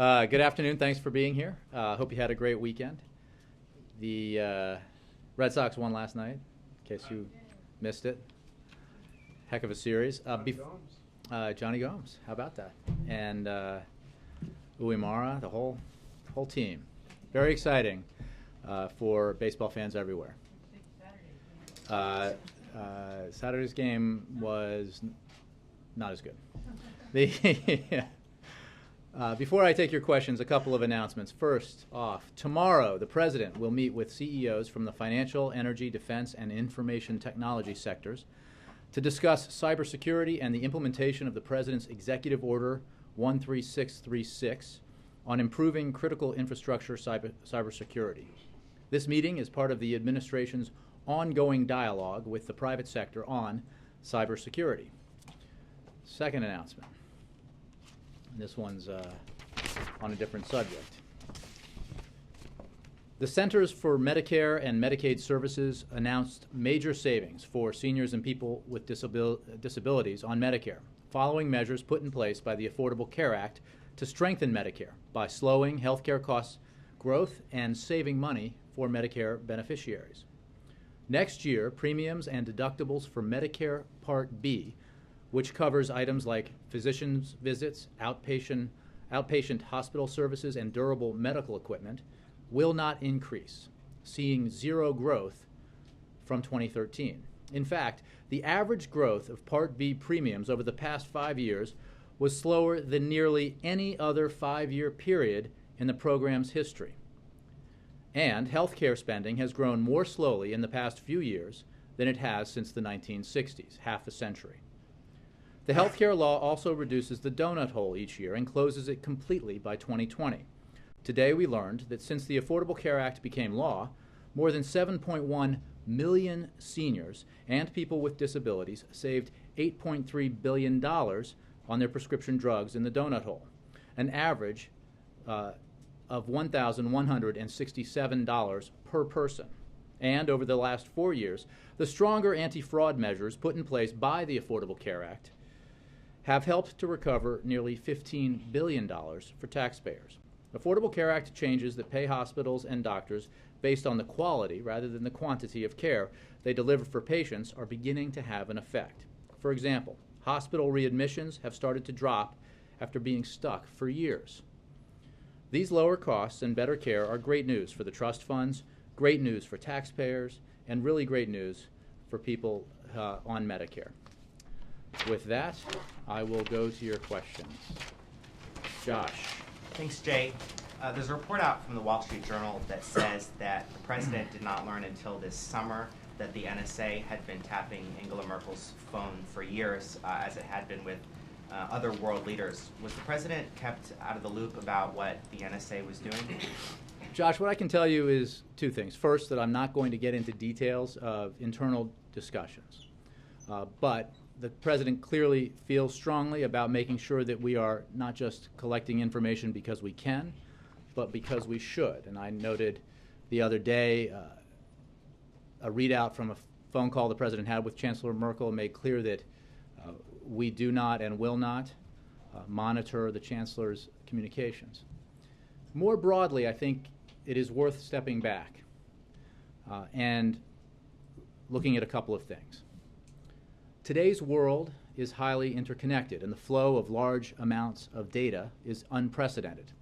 Good afternoon. Thanks for being here. Hope you had a great weekend. The Red Sox won last night, in case you missed it. Heck of a series. Johnny Gomes. How about that? And Uemara, the whole team. Very exciting for baseball fans everywhere. Saturday's game was not as good. Before I take your questions, a couple of announcements. First off, tomorrow the President will meet with CEOs from the financial, energy, defense, and information technology sectors to discuss cybersecurity and the implementation of the President's Executive Order 13636 on improving critical infrastructure cybersecurity. This meeting is part of the administration's ongoing dialogue with the private sector on cybersecurity. Second announcement. This one's on a different subject. The Centers for Medicare and Medicaid Services announced major savings for seniors and people with disabilities on Medicare, following measures put in place by the Affordable Care Act to strengthen Medicare by slowing healthcare costs growth and saving money for Medicare beneficiaries. Next year, premiums and deductibles for Medicare Part B, which covers items like physician's visits, outpatient hospital services, and durable medical equipment, will not increase, seeing zero growth from 2013. In fact, the average growth of Part B premiums over the past 5 years was slower than nearly any other 5-year period in the program's history. And healthcare spending has grown more slowly in the past few years than it has since the 1960s, half a century. The healthcare law also reduces the donut hole each year and closes it completely by 2020. Today we learned that since the Affordable Care Act became law, more than 7.1 million seniors and people with disabilities saved $8.3 billion on their prescription drugs in the donut hole, an average of $1,167 per person. And over the last 4 years, the stronger anti-fraud measures put in place by the Affordable Care Act have helped to recover nearly $15 billion for taxpayers. Affordable Care Act changes that pay hospitals and doctors based on the quality rather than the quantity of care they deliver for patients are beginning to have an effect. For example, hospital readmissions have started to drop after being stuck for years. These lower costs and better care are great news for the trust funds, great news for taxpayers, and really great news for people on Medicare. With that, I will go to your questions. Josh. Thanks, Jay. There's a report out from the Wall Street Journal that says that the president did not learn until this summer that the NSA had been tapping Angela Merkel's phone for years, as it had been with other world leaders. Was the president kept out of the loop about what the NSA was doing? Josh, what I can tell you is two things. First, that I'm not going to get into details of internal discussions, but the president clearly feels strongly about making sure that we are not just collecting information because we can, but because we should. And I noted the other day a readout from a phone call the president had with Chancellor Merkel made clear that we do not and will not monitor the chancellor's communications. More broadly, I think it is worth stepping back and looking at a couple of things. Today's world is highly interconnected, and the flow of large amounts of data is unprecedented.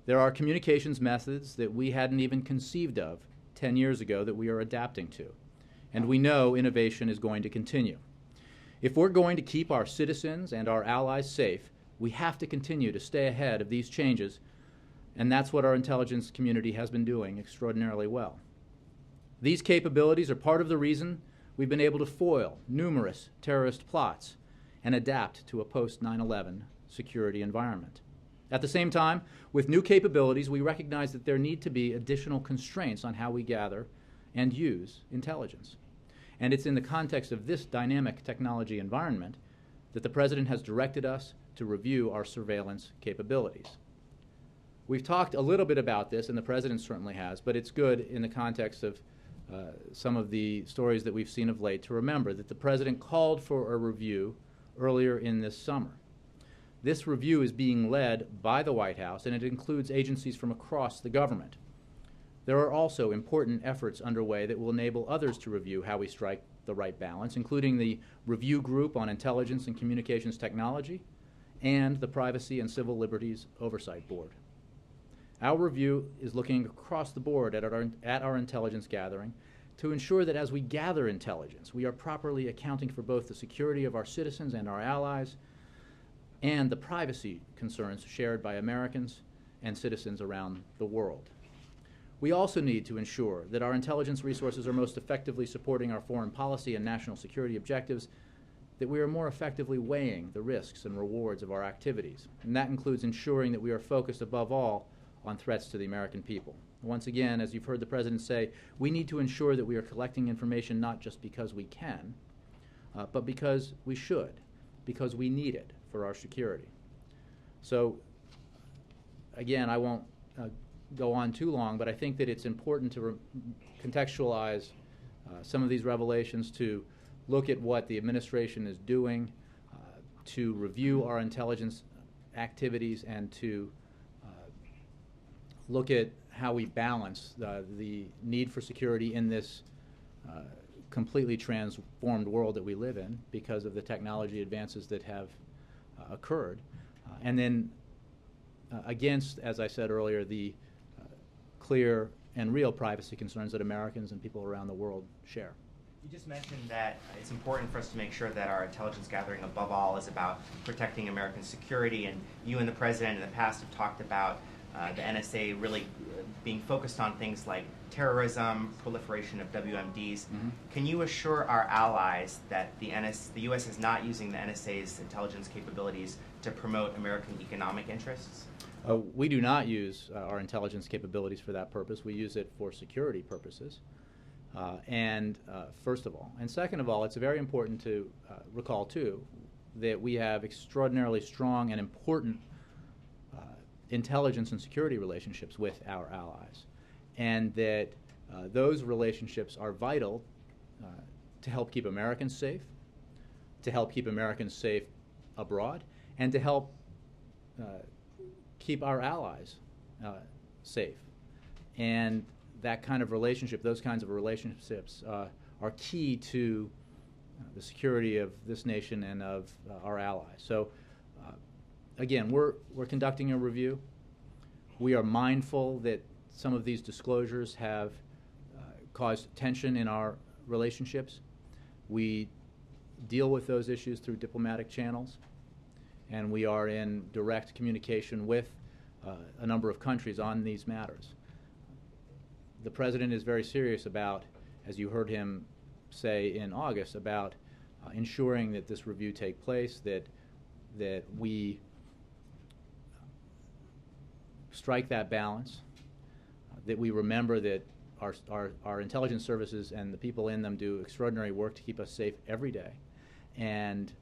There are communications methods that we hadn't even conceived of 10 years ago that we are adapting to, and we know innovation is going to continue. If we're going to keep our citizens and our allies safe, we have to continue to stay ahead of these changes, and that's what our intelligence community has been doing extraordinarily well. These capabilities are part of the reason we've been able to foil numerous terrorist plots and adapt to a post-9/11 security environment. At the same time, with new capabilities, we recognize that there need to be additional constraints on how we gather and use intelligence. And it's in the context of this dynamic technology environment that the President has directed us to review our surveillance capabilities. We've talked a little bit about this, and the President certainly has, but it's good in the context of some of the stories that we've seen of late to remember that the President called for a review earlier in this summer. This review is being led by the White House, and it includes agencies from across the government. There are also important efforts underway that will enable others to review how we strike the right balance, including the Review Group on Intelligence and Communications Technology and the Privacy and Civil Liberties Oversight Board. Our review is looking across the board at our intelligence gathering to ensure that as we gather intelligence, we are properly accounting for both the security of our citizens and our allies and the privacy concerns shared by Americans and citizens around the world. We also need to ensure that our intelligence resources are most effectively supporting our foreign policy and national security objectives, that we are more effectively weighing the risks and rewards of our activities. And that includes ensuring that we are focused above all on threats to the American people. Once again, as you've heard the President say, we need to ensure that we are collecting information not just because we can, but because we should, because we need it for our security. So, again, I won't go on too long, but I think that it's important to contextualize some of these revelations, to look at what the administration is doing, to review our intelligence activities, and to look at how we balance the need for security in this completely transformed world that we live in because of the technology advances that have occurred, and then against, as I said earlier, the clear and real privacy concerns that Americans and people around the world share. You just mentioned that it's important for us to make sure that our intelligence gathering above all is about protecting American security, and you and the President in the past have talked about the NSA really being focused on things like terrorism, proliferation of WMDs. Mm-hmm. Can you assure our allies that the U.S. is not using the NSA's intelligence capabilities to promote American economic interests? We do not use our intelligence capabilities for that purpose. We use it for security purposes. First of all. And second of all, it's very important to recall, too, that we have extraordinarily strong and important intelligence and security relationships with our allies, and that those relationships are vital to help keep Americans safe, to help keep Americans safe abroad, and to help keep our allies safe. And that kind of relationship, those kinds of relationships are key to the security of this nation and of our allies. So again, we're conducting a review. We are mindful that some of these disclosures have caused tension in our relationships. We deal with those issues through diplomatic channels, and we are in direct communication with a number of countries on these matters. The President is very serious about, as you heard him say in August, about ensuring that this review take place, that we strike that balance, that we remember that our intelligence services and the people in them do extraordinary work to keep us safe every day, and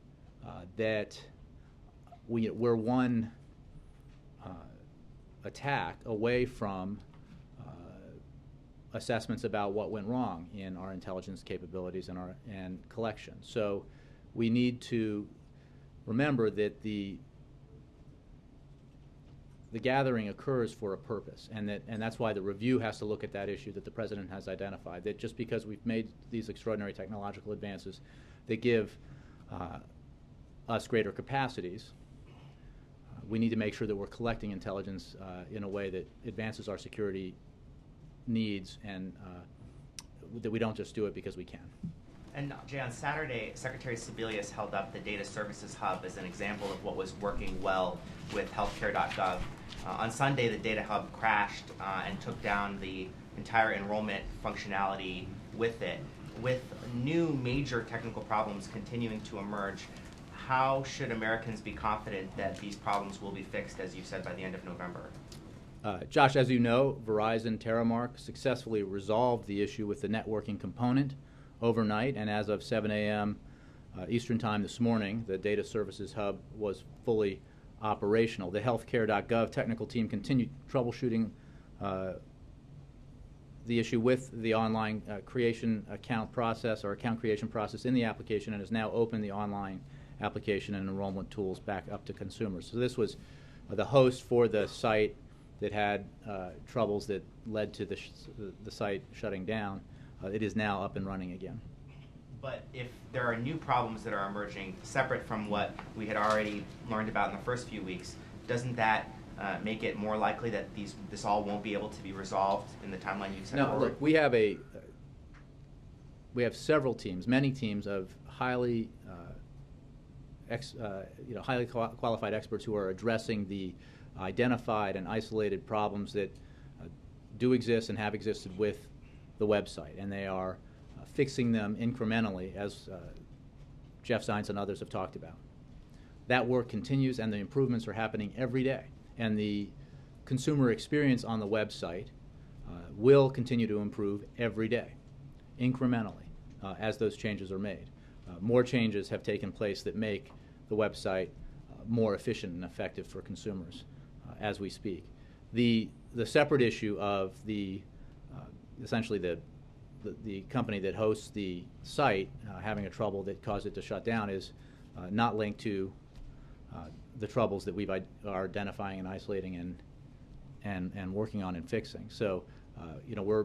that we're one attack away from assessments about what went wrong in our intelligence capabilities and collection. So we need to remember that the gathering occurs for a purpose, and that's why the review has to look at that issue that the President has identified, that just because we've made these extraordinary technological advances that give us greater capacities, we need to make sure that we're collecting intelligence in a way that advances our security needs, and that we don't just do it because we can. And Jay, on Saturday, Secretary Sebelius held up the Data Services Hub as an example of what was working well with healthcare.gov. On Sunday, the Data Hub crashed and took down the entire enrollment functionality with it. With new major technical problems continuing to emerge, how should Americans be confident that these problems will be fixed, as you said, by the end of November? Josh, as you know, Verizon Terramark successfully resolved the issue with the networking component overnight, and as of 7 a.m. Eastern Time this morning, the Data Services Hub was fully operational. The healthcare.gov technical team continued troubleshooting the issue with the online account creation process in the application, and has now opened the online application and enrollment tools back up to consumers. So this was the host for the site that had troubles that led to the site shutting down. It is now up and running again. But if there are new problems that are emerging separate from what we had already learned about in the first few weeks, doesn't that make it more likely that this all won't be able to be resolved in the timeline you've set forward? No, look, we have several teams, many teams of highly highly qualified experts who are addressing the identified and isolated problems that do exist and have existed with the website, and they are fixing them incrementally, as Jeff Zients and others have talked about. That work continues, and the improvements are happening every day. And the consumer experience on the website will continue to improve every day, incrementally, as those changes are made. More changes have taken place that make the website more efficient and effective for consumers as we speak. The separate issue of essentially the company that hosts the site having a trouble that caused it to shut down is not linked to the troubles that we are identifying and isolating and working on and fixing. So, we're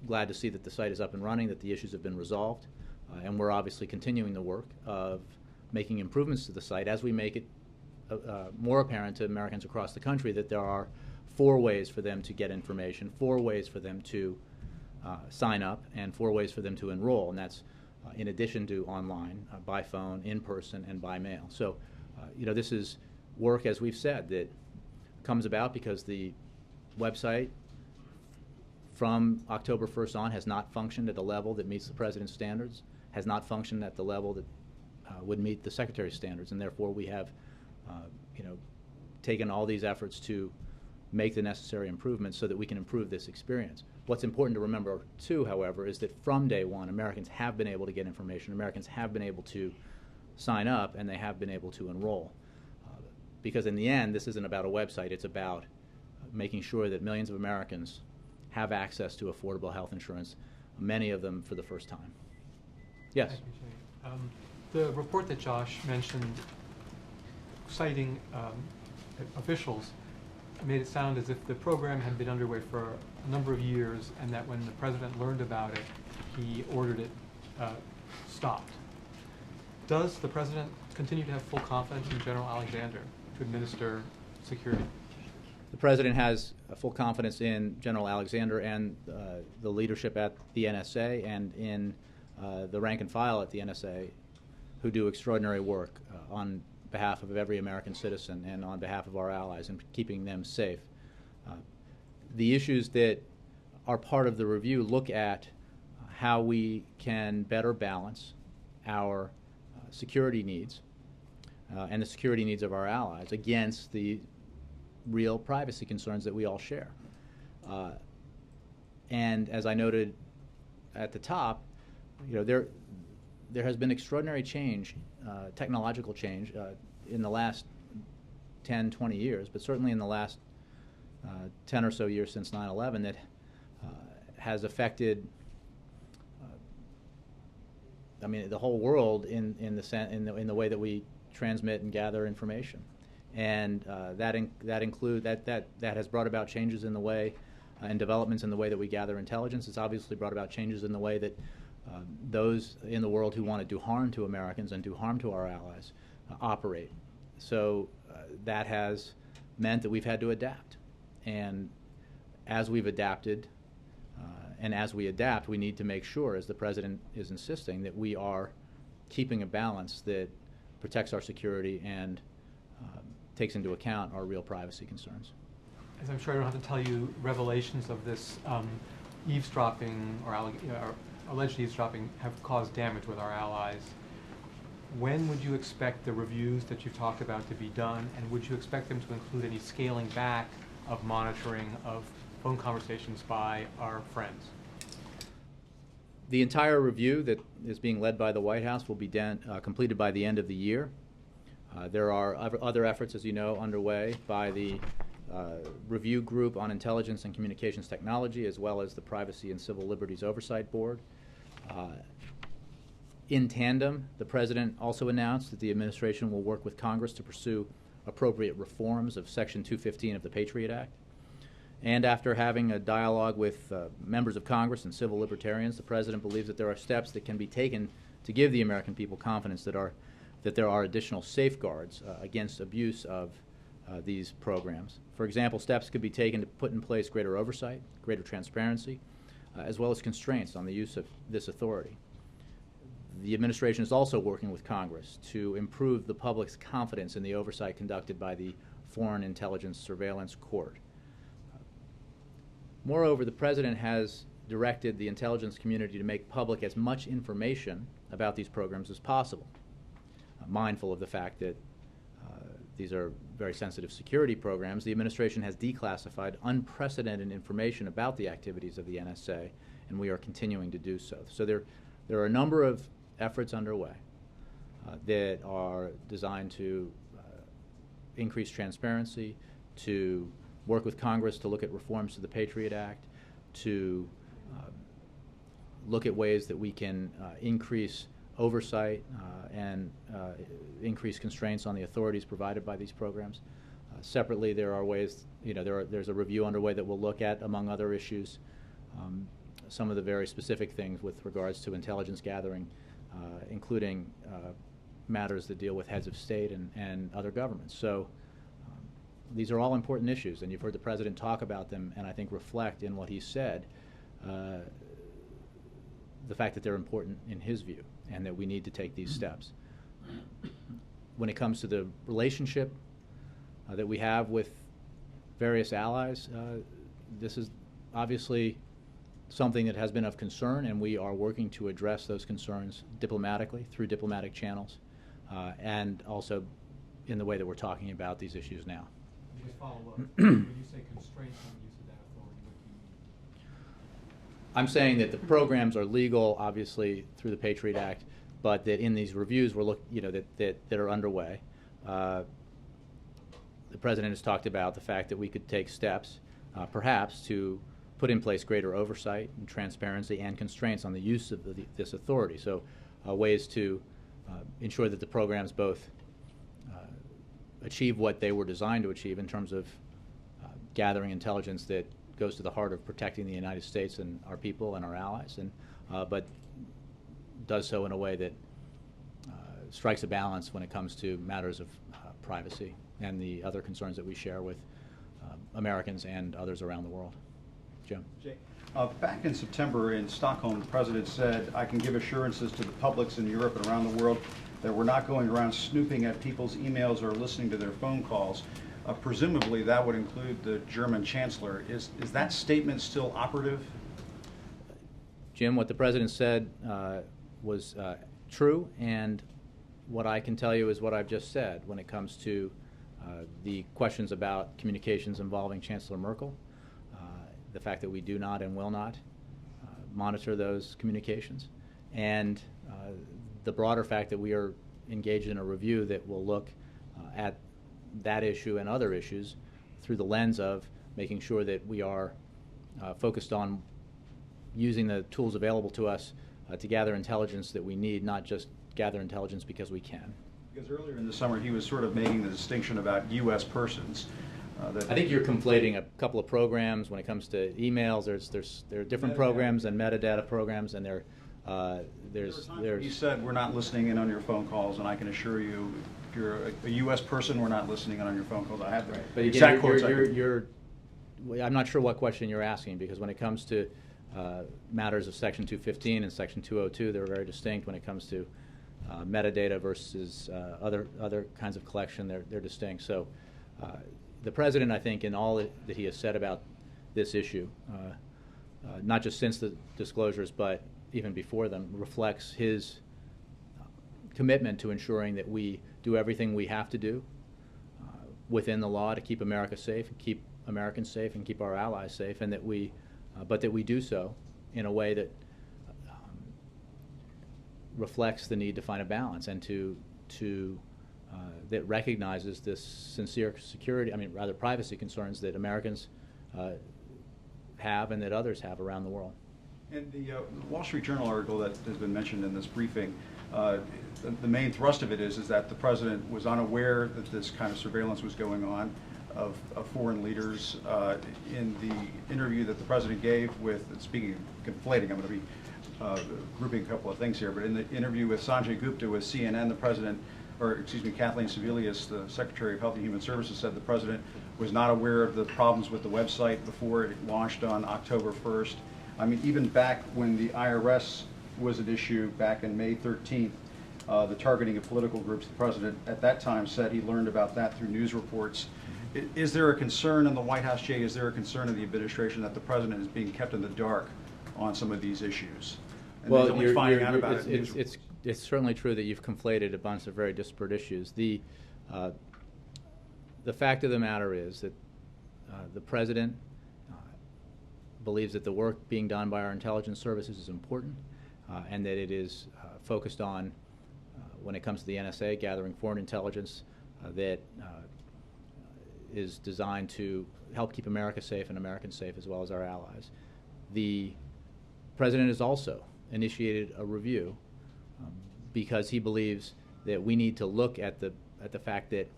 glad to see that the site is up and running, that the issues have been resolved, and we're obviously continuing the work of making improvements to the site as we make it more apparent to Americans across the country that there are 4 ways for them to get information, 4 ways for them to sign up, and 4 ways for them to enroll, and that's in addition to online, by phone, in person, and by mail. So, this is work, as we've said, that comes about because the website from October 1st on has not functioned at the level that meets the President's standards, has not functioned at the level that would meet the Secretary's standards, and therefore we have taken all these efforts to make the necessary improvements so that we can improve this experience. What's important to remember, too, however, is that from day one, Americans have been able to get information, Americans have been able to sign up, and they have been able to enroll. Because in the end, this isn't about a website, it's about making sure that millions of Americans have access to affordable health insurance, many of them for the first time. Yes? Thank you, Jay. The report that Josh mentioned, citing officials, made it sound as if the program had been underway for a number of years, and that when the President learned about it, he ordered it stopped. Does the President continue to have full confidence in General Alexander to administer security? The President has full confidence in General Alexander and the leadership at the NSA and in the rank and file at the NSA, who do extraordinary work on behalf of every American citizen and on behalf of our allies and keeping them safe. The issues that are part of the review look at how we can better balance our security needs and the security needs of our allies against the real privacy concerns that we all share. And as I noted at the top, there has been extraordinary change, technological change, in the last 10, 20 years, but certainly in the last 10 or so years since 9/11 that has affected the whole world in the way that we transmit and gather information, and that has brought about changes in the way and developments in the way that we gather intelligence. It's obviously brought about changes in the way that those in the world who want to do harm to Americans and do harm to our allies operate. So that has meant that we've had to adapt, and as we've adapted. And as we adapt, we need to make sure, as the President is insisting, that we are keeping a balance that protects our security and takes into account our real privacy concerns. As I'm sure I don't have to tell you, revelations of this eavesdropping or alleged eavesdropping have caused damage with our allies. When would you expect the reviews that you've talked about to be done, and would you expect them to include any scaling back of monitoring of phone conversations by our friends? The entire review that is being led by the White House will be completed by the end of the year. There are other efforts, as you know, underway by the Review Group on Intelligence and Communications Technology, as well as the Privacy and Civil Liberties Oversight Board. In tandem, the President also announced that the administration will work with Congress to pursue appropriate reforms of Section 215 of the Patriot Act. And after having a dialogue with members of Congress and civil libertarians, the President believes that there are steps that can be taken to give the American people confidence that there are additional safeguards against abuse of these programs. For example, steps could be taken to put in place greater oversight, greater transparency, as well as constraints on the use of this authority. The administration is also working with Congress to improve the public's confidence in the oversight conducted by the Foreign Intelligence Surveillance Court. Moreover, the President has directed the intelligence community to make public as much information about these programs as possible, mindful of the fact that these are very sensitive security programs. The administration has declassified unprecedented information about the activities of the NSA, and we are continuing to do so. So there are a number of efforts underway that are designed to increase transparency, to work with Congress to look at reforms to the Patriot Act, to look at ways that we can increase oversight and increase constraints on the authorities provided by these programs. Separately, there are ways, there's a review underway that will look at, among other issues, some of the very specific things with regards to intelligence gathering, including matters that deal with heads of state and other governments. So these are all important issues, and you've heard the President talk about them and I think reflect in what he said the fact that they're important in his view and that we need to take these steps. When it comes to the relationship that we have with various allies, this is obviously something that has been of concern, and we are working to address those concerns diplomatically through diplomatic channels and also in the way that we're talking about these issues now. Just follow up. When you say constraints on the use of that authority, what do you mean? I'm saying that the programs are legal, obviously, through the Patriot Act, but that in these reviews that are underway, the President has talked about the fact that we could take steps, perhaps, to put in place greater oversight and transparency and constraints on the use of this authority. So ways to ensure that the programs both achieve what they were designed to achieve in terms of gathering intelligence that goes to the heart of protecting the United States and our people and our allies, and but does so in a way that strikes a balance when it comes to matters of privacy and the other concerns that we share with Americans and others around the world. Jim? Jay, back in September in Stockholm, the President said, "I can give assurances to the publics in Europe and around the world that we're not going around snooping at people's emails or listening to their phone calls." Presumably that would include the German Chancellor. Is that statement still operative? Jim, what the President said was true, and what I can tell you is what I've just said when it comes to the questions about communications involving Chancellor Merkel, the fact that we do not and will not monitor those communications, and the broader fact that we are engaged in a review that will look at that issue and other issues through the lens of making sure that we are focused on using the tools available to us to gather intelligence that we need, not just gather intelligence because we can. Because earlier in the summer he was sort of making the distinction about U.S. persons. I think you're conflating a couple of programs when it comes to emails. There are different programs and metadata programs, and He said we're not listening in on your phone calls, and I can assure you, if you're a U.S. person, we're not listening in on your phone calls. I have the But exact quotes. I'm not sure what question you're asking, because when it comes to matters of Section 215 and Section 202, they're very distinct. When it comes to metadata versus other kinds of collection, they're distinct. So the President, I think, in all that he has said about this issue, not just since the disclosures, but even before them, reflects his commitment to ensuring that we do everything we have to do within the law to keep America safe, and keep Americans safe, and keep our allies safe, and that we, but that we do so in a way that reflects the need to find a balance and that recognizes this sincere security, rather privacy concerns that Americans have and that others have around the world. In the Wall Street Journal article that has been mentioned in this briefing, The main thrust of it is that the president was unaware that this kind of surveillance was going on of foreign leaders. In the interview that the president gave with, speaking of conflating, I'm going to be grouping a couple of things here, but in the interview with Sanjay Gupta with CNN, the president, or excuse me, Kathleen Sebelius, the Secretary of Health and Human Services, said the president was not aware of the problems with the website before it launched on October 1st. I mean, even back when the IRS was at issue back in May 13th, the targeting of political groups, the president at that time said he learned about that through news reports. Is there a concern in the White House, Jay, is there a concern in the administration that the president is being kept in the dark on some of these issues? And Well, he's only finding out about it. it's certainly true that you've conflated a bunch of very disparate issues. The fact of the matter is that the president believes that the work being done by our intelligence services is important, and that it is focused on, when it comes to the NSA, gathering foreign intelligence that is designed to help keep America safe and Americans safe, as well as our allies. The president has also initiated a review because he believes that we need to look at the fact that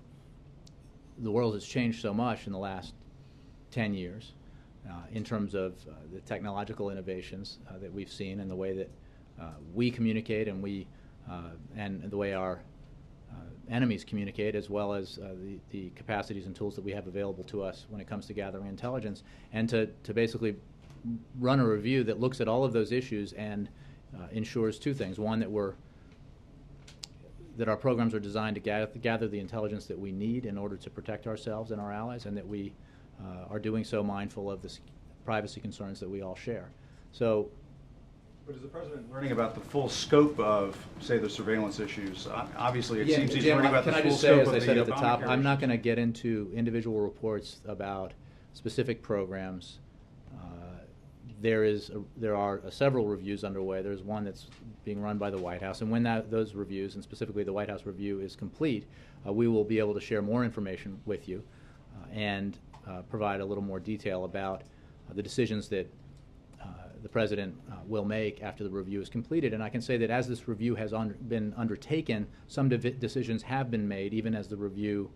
the world has changed so much in the last 10 years in terms of the technological innovations that we've seen and the way that we communicate and the way our enemies communicate, as well as the capacities and tools that we have available to us when it comes to gathering intelligence, and to basically run a review that looks at all of those issues and ensures two things. One, that our programs are designed to gather the intelligence that we need in order to protect ourselves and our allies, and that we are doing so mindful of the privacy concerns that we all share. So, but is the president learning about the full scope of, say, the surveillance issues? Obviously, it seems he's Jim, learning about the can I full just say, scope as of I the said at the top, Obamacare I'm not issues. going to get into individual reports about specific programs. There are several reviews underway. There's one that's being run by the White House, and when those reviews, and specifically the White House review, is complete, we will be able to share more information with you and provide a little more detail about the decisions that the president will make after the review is completed. And I can say that as this review has been undertaken, some decisions have been made, even as the review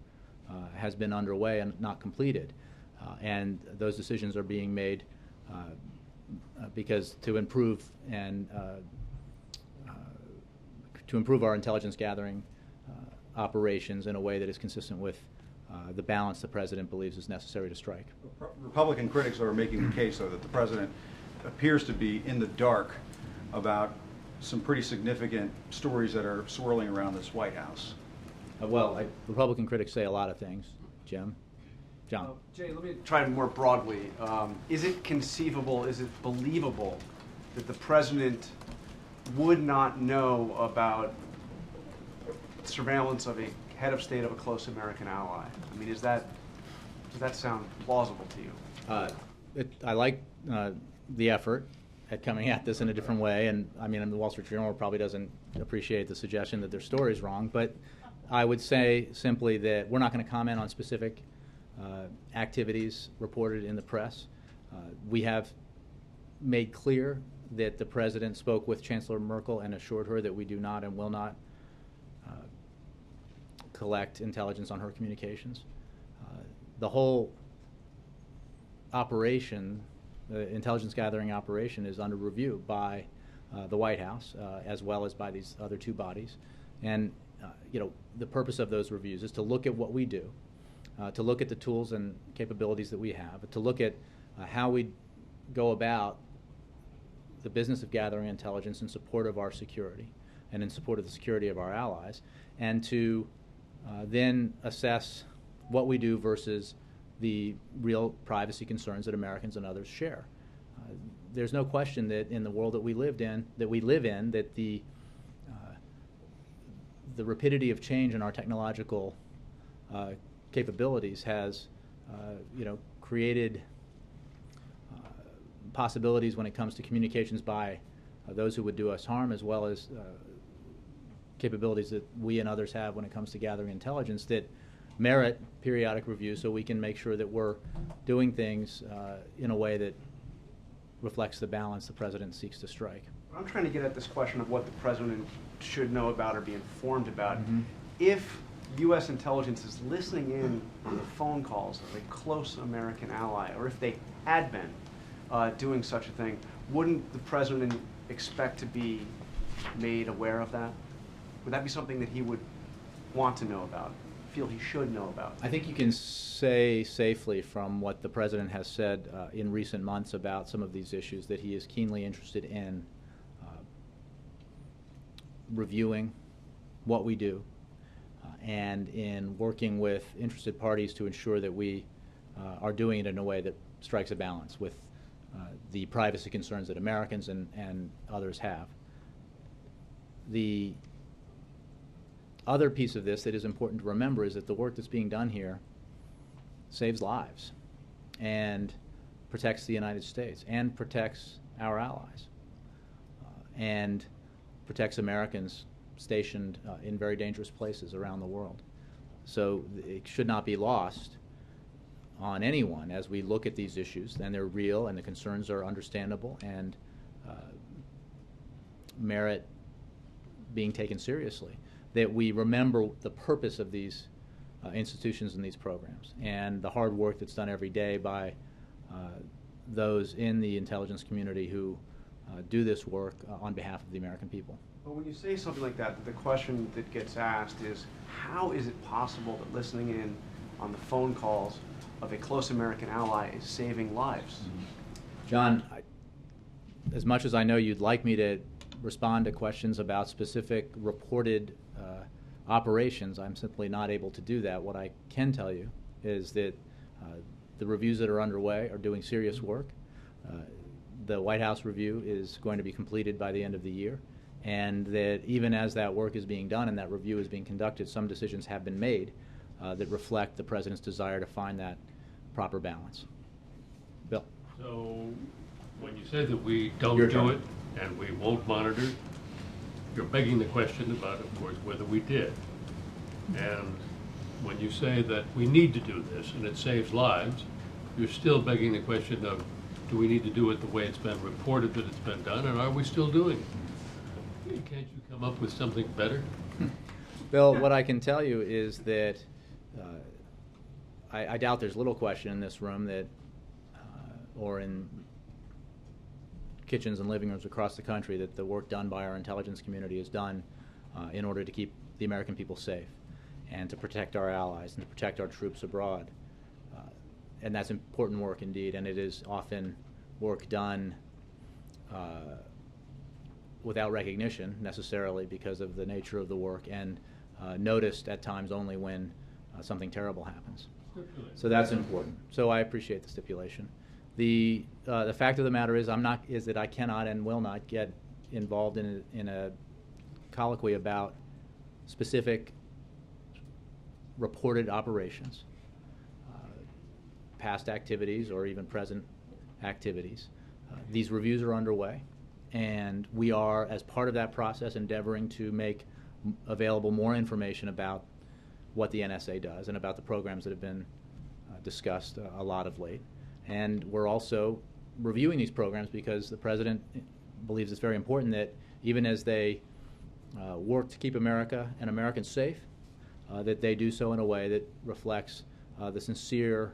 has been underway and not completed. And those decisions are being made because to improve our intelligence gathering operations in a way that is consistent with the balance the president believes is necessary to strike. Republican critics are making the case, though, that the president appears to be in the dark about some pretty significant stories that are swirling around this White House. Republican critics say a lot of things, Jim. John. Jay, let me try more broadly. Is it conceivable, is it believable that the president would not know about surveillance of a head of state of a close American ally? I mean, does that sound plausible to you? I like the effort at coming at this in a different way, and I mean, the Wall Street Journal probably doesn't appreciate the suggestion that their story is wrong, but I would say simply that we're not going to comment on specific activities reported in the press. We have made clear that the president spoke with Chancellor Merkel and assured her that we do not and will not collect intelligence on her communications. The whole operation, the intelligence gathering operation, is under review by the White House as well as by these other two bodies. And the purpose of those reviews is to look at what we do, to look at the tools and capabilities that we have, to look at how we go about the business of gathering intelligence in support of our security and in support of the security of our allies, and to then assess what we do versus the real privacy concerns that Americans and others share. There's no question that in the world that we live in, that the rapidity of change in our technological capabilities has, created possibilities when it comes to communications by those who would do us harm, as well as capabilities that we and others have when it comes to gathering intelligence that merit periodic review, so we can make sure that we're doing things in a way that reflects the balance the president seeks to strike. I'm trying to get at this question of what the president should know about or be informed about. Mhm. If U.S. intelligence is listening in on the phone calls of a close American ally, or if they had been doing such a thing, wouldn't the president expect to be made aware of that? Would that be something that he would want to know about, feel he should know about? I think you can say safely from what the president has said in recent months about some of these issues that he is keenly interested in reviewing what we do and in working with interested parties to ensure that we are doing it in a way that strikes a balance with the privacy concerns that Americans and others have. The other piece of this that is important to remember is that the work that's being done here saves lives and protects the United States and protects our allies and protects Americans stationed in very dangerous places around the world. So it should not be lost on anyone as we look at these issues, and they're real and the concerns are understandable and merit being taken seriously, that we remember the purpose of these institutions and these programs and the hard work that's done every day by those in the intelligence community who do this work on behalf of the American people. But when you say something like that, the question that gets asked is, how is it possible that listening in on the phone calls of a close American ally is saving lives? John, as much as I know you'd like me to respond to questions about specific reported operations, I'm simply not able to do that. What I can tell you is that the reviews that are underway are doing serious work. The White House review is going to be completed by the end of the year, and that even as that work is being done and that review is being conducted, some decisions have been made that reflect the President's desire to find that proper balance. Bill. So when you say that we don't Your do turn. it and we won't monitor, you're begging the question about, of course, whether we did. And when you say that we need to do this and it saves lives, you're still begging the question of, do we need to do it the way it's been reported that it's been done, and are we still doing it? Can't you come up with something better? Bill, what I can tell you is that I doubt there's little question in this room that, or in kitchens and living rooms across the country, that the work done by our intelligence community is done in order to keep the American people safe and to protect our allies and to protect our troops abroad. And that's important work indeed, and it is often work done without recognition necessarily because of the nature of the work, and noticed at times only when something terrible happens. So that's important. So I appreciate the stipulation. The fact of the matter is that I cannot and will not get involved in a colloquy about specific reported operations, past activities or even present activities. These reviews are underway, and we are, as part of that process, endeavoring to make available more information about what the NSA does and about the programs that have been discussed a lot of late. And we're also reviewing these programs because the President believes it's very important that even as they work to keep America and Americans safe, that they do so in a way that reflects the sincere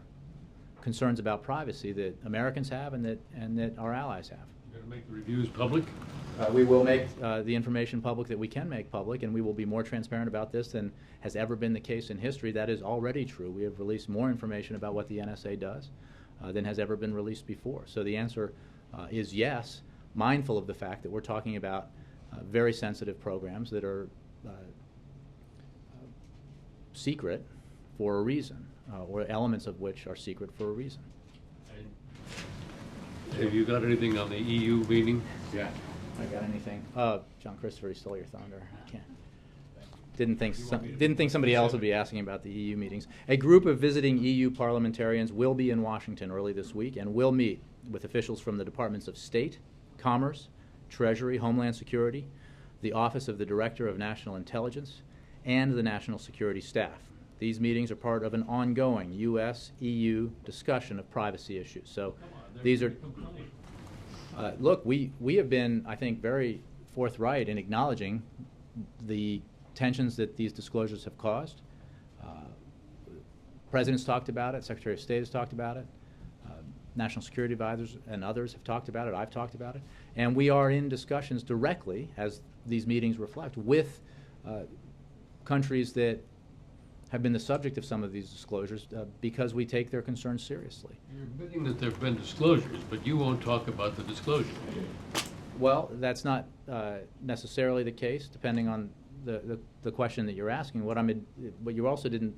concerns about privacy that Americans have and that our allies have. You're going to make the reviews public? We will make the information public that we can make public, and we will be more transparent about this than has ever been the case in history. That is already true. We have released more information about what the NSA does than has ever been released before. So the answer is yes, mindful of the fact that we're talking about very sensitive programs that are secret for a reason, or elements of which are secret for a reason. Have you got anything on the EU meeting? Yeah. I got anything? John Christopher, he stole your thunder. I can't. Didn't think somebody else would be asking about the EU meetings. A group of visiting EU parliamentarians will be in Washington early this week and will meet with officials from the Departments of State, Commerce, Treasury, Homeland Security, the Office of the Director of National Intelligence, and the National Security Staff. These meetings are part of an ongoing U.S.-EU discussion of privacy issues. So these are... Look, we have been, I think, very forthright in acknowledging the tensions that these disclosures have caused. President's talked about it, Secretary of State has talked about it, national security advisors and others have talked about it, I've talked about it, and we are in discussions directly, as these meetings reflect, with countries that have been the subject of some of these disclosures because we take their concerns seriously. You're admitting that there have been disclosures, but you won't talk about the disclosure. Well, that's not necessarily the case, depending on the question that you're asking. What you also didn't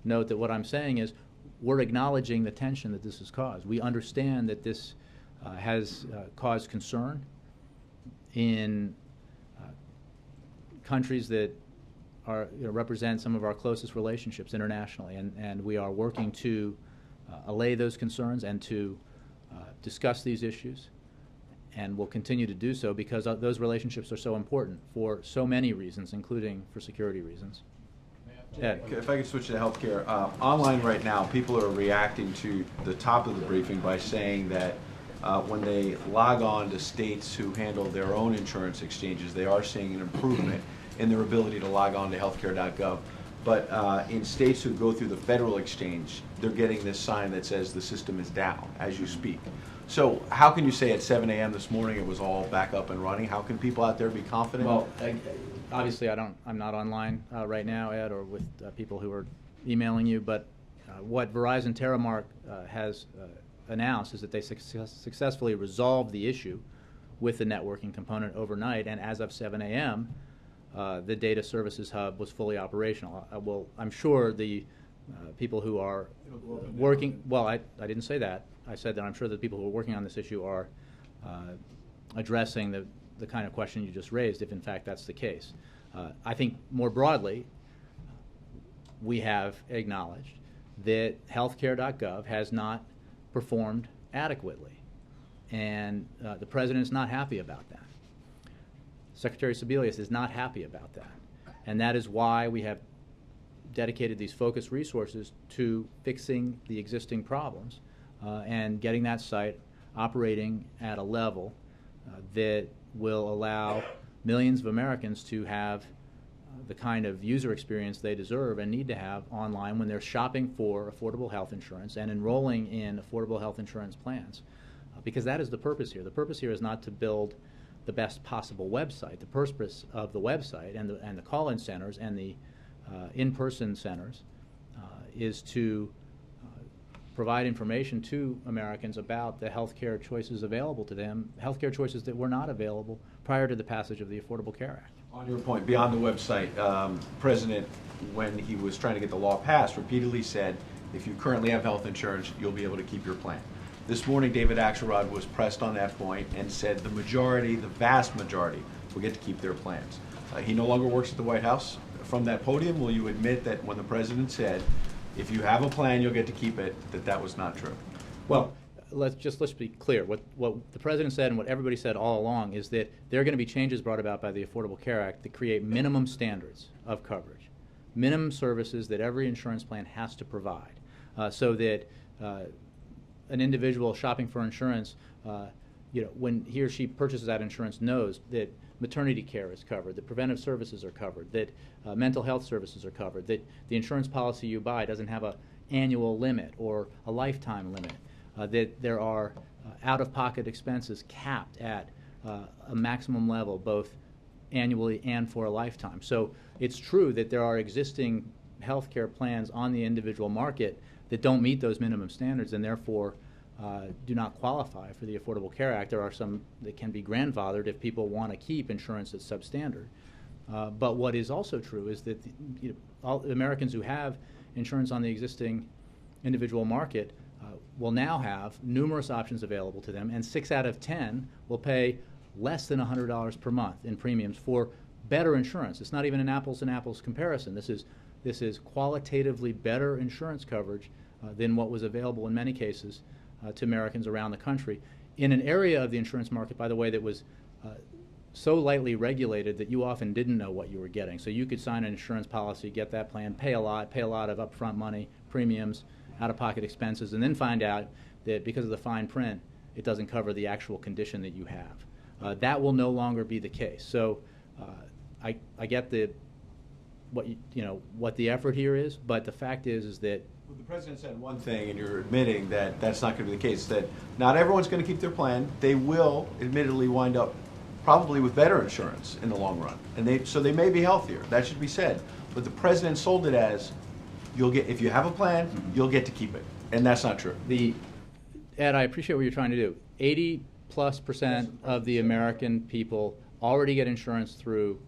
note that what I'm saying is we're acknowledging the tension that this has caused. We understand that this has caused concern in countries that represent some of our closest relationships internationally, and we are working to allay those concerns and to discuss these issues, and we'll continue to do so because those relationships are so important for so many reasons, including for security reasons. Ed. If I could switch to healthcare, online right now, people are reacting to the top of the briefing by saying that when they log on to states who handle their own insurance exchanges, they are seeing an improvement in their ability to log on to healthcare.gov. But in states who go through the federal exchange, they're getting this sign that says the system is down as you speak. So how can you say at 7 a.m. this morning it was all back up and running? How can people out there be confident? Well, obviously I'm not online right now, Ed, or with people who are emailing you, but what Verizon Terramark has announced is that they successfully resolved the issue with the networking component overnight, and as of 7 a.m., the Data Services Hub was fully operational. I'm sure the people who are working, well, I didn't say that. I said that I'm sure the people who are working on this issue are addressing the kind of question you just raised, if in fact that's the case. I think more broadly, we have acknowledged that healthcare.gov has not performed adequately, and the President is not happy about that. Secretary Sebelius is not happy about that, and that is why we have dedicated these focused resources to fixing the existing problems and getting that site operating at a level that will allow millions of Americans to have the kind of user experience they deserve and need to have online when they're shopping for affordable health insurance and enrolling in affordable health insurance plans. Because that is the purpose here. The purpose here is not to build the best possible website. The purpose of the website and the call-in centers and the in-person centers is to provide information to Americans about the health care choices available to them, health care choices that were not available prior to the passage of the Affordable Care Act. On your point, beyond the website, President, when he was trying to get the law passed, repeatedly said, if you currently have health insurance, you'll be able to keep your plan. This morning, David Axelrod was pressed on that point and said the majority, the vast majority, will get to keep their plans. He no longer works at the White House. From that podium, will you admit that when the President said, if you have a plan, you'll get to keep it, that was not true? Well, let's be clear. What the President said and what everybody said all along is that there are going to be changes brought about by the Affordable Care Act that create minimum standards of coverage, minimum services that every insurance plan has to provide, so that an individual shopping for insurance, when he or she purchases that insurance, knows that maternity care is covered, that preventive services are covered, that mental health services are covered, that the insurance policy you buy doesn't have an annual limit or a lifetime limit, that there are out-of-pocket expenses capped at a maximum level, both annually and for a lifetime. So it's true that there are existing health care plans on the individual market that don't meet those minimum standards and therefore do not qualify for the Affordable Care Act. There are some that can be grandfathered if people want to keep insurance that's substandard. But what is also true is that all Americans who have insurance on the existing individual market will now have numerous options available to them, and 6 out of 10 will pay less than $100 per month in premiums for better insurance. It's not even an apples and apples comparison. This is qualitatively better insurance coverage than what was available in many cases to Americans around the country in an area of the insurance market, by the way, that was so lightly regulated that you often didn't know what you were getting. So you could sign an insurance policy, get that plan, pay a lot of upfront money, premiums, out-of-pocket expenses, and then find out that because of the fine print, it doesn't cover the actual condition that you have. That will no longer be the case. So I get what the effort here is, but the fact is that Well, the president said one thing, and you're admitting that that's not going to be the case, that not everyone's going to keep their plan. They will admittedly wind up probably with better insurance in the long run, and so they may be healthier. That should be said. But the president sold it as, if you have a plan, you'll get to keep it, and that's not true. Ed, I appreciate what you're trying to do. 80+% of the American people already get insurance through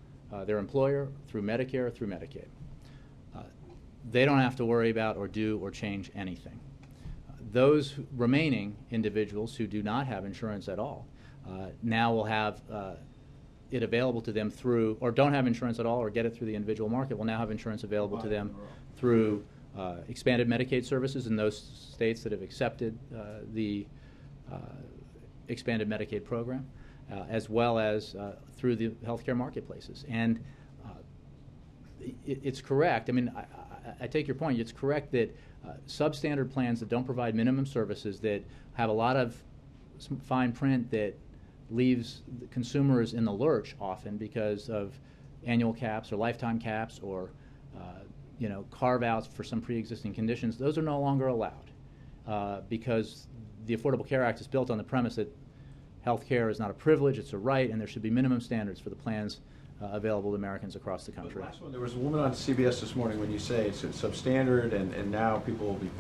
their employer, through Medicare, through Medicaid. They don't have to worry about or do or change anything. Those remaining individuals who do not have insurance at all now will have it available to them through, or don't have insurance at all or get it through the individual market, will now have insurance available to them through expanded Medicaid services in those states that have accepted the expanded Medicaid program, as well as through the healthcare marketplaces. And it's correct. I mean, I take your point. It's correct that substandard plans that don't provide minimum services, that have a lot of fine print that leaves the consumers in the lurch often because of annual caps or lifetime caps or carve-outs for some pre-existing conditions, those are no longer allowed because the Affordable Care Act is built on the premise that health care is not a privilege, it's a right, and there should be minimum standards for the plans available to Americans across the country. The last one, there was a woman on CBS this morning when you say it's substandard and now people will be,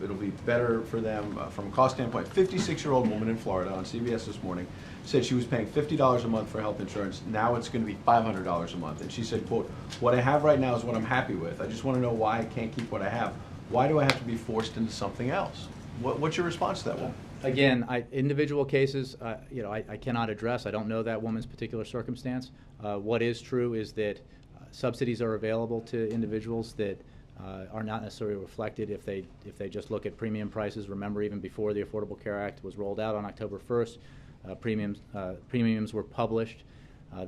it'll be better for them from a cost standpoint. 56-year-old woman in Florida on CBS this morning said she was paying $50 a month for health insurance. Now it's going to be $500 a month. And she said, quote, "What I have right now is what I'm happy with. I just want to know why I can't keep what I have. Why do I have to be forced into something else?" What's your response to that woman? Again, individual cases, I cannot address. I don't know that woman's particular circumstance. What is true is that subsidies are available to individuals that are not necessarily reflected if they just look at premium prices. Remember, even before the Affordable Care Act was rolled out on October 1st, premiums were published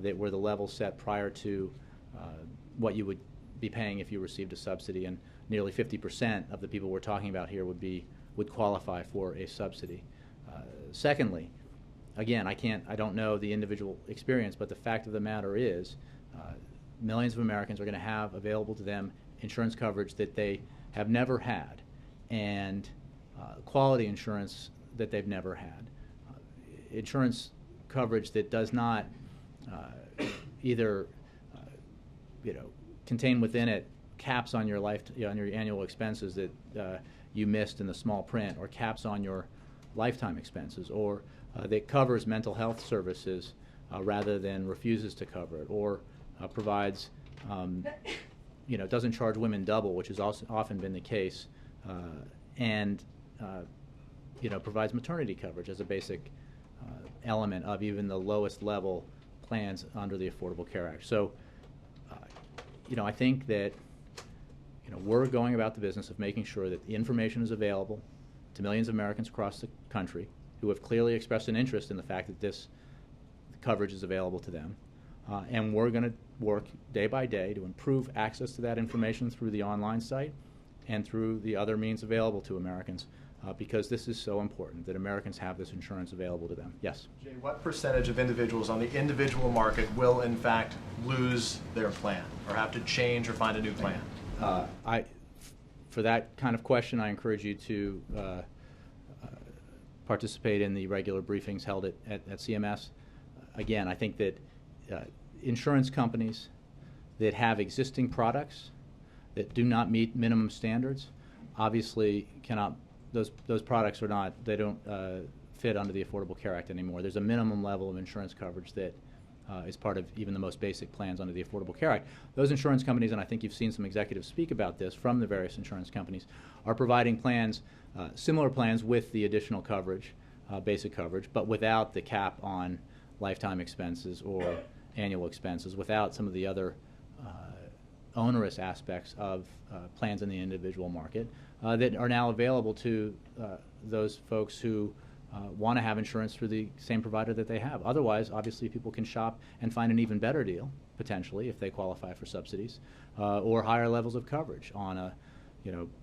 that were the level set prior to what you would be paying if you received a subsidy, and nearly 50% of the people we're talking about here would qualify for a subsidy. Secondly, again, I don't know the individual experience, but the fact of the matter is millions of Americans are going to have available to them insurance coverage that they have never had, and quality insurance that they've never had. Insurance coverage that does not either contain within it caps on your on your annual expenses that you missed in the small print, or caps on your lifetime expenses, or that covers mental health services rather than refuses to cover it, or provides, doesn't charge women double, which has also often been the case, and provides maternity coverage as a basic element of even the lowest level plans under the Affordable Care Act. So, I think that we're going about the business of making sure that the information is available to millions of Americans across the country who have clearly expressed an interest in the fact that this coverage is available to them. And we're going to work day by day to improve access to that information through the online site and through the other means available to Americans, because this is so important that Americans have this insurance available to them. Yes? Jay, what percentage of individuals on the individual market will in fact lose their plan or have to change or find a new plan? For that kind of question, I encourage you to participate in the regular briefings held at CMS. Again, I think that insurance companies that have existing products that do not meet minimum standards obviously cannot, those products are not, they don't fit under the Affordable Care Act anymore. There's a minimum level of insurance coverage that is part of even the most basic plans under the Affordable Care Act. Those insurance companies, and I think you've seen some executives speak about this from the various insurance companies, are providing plans, similar plans with the additional coverage, basic coverage, but without the cap on lifetime expenses or annual expenses, without some of the other onerous aspects of plans in the individual market that are now available to those folks who want to have insurance through the same provider that they have. Otherwise, obviously, people can shop and find an even better deal, potentially, if they qualify for subsidies, or higher levels of coverage on a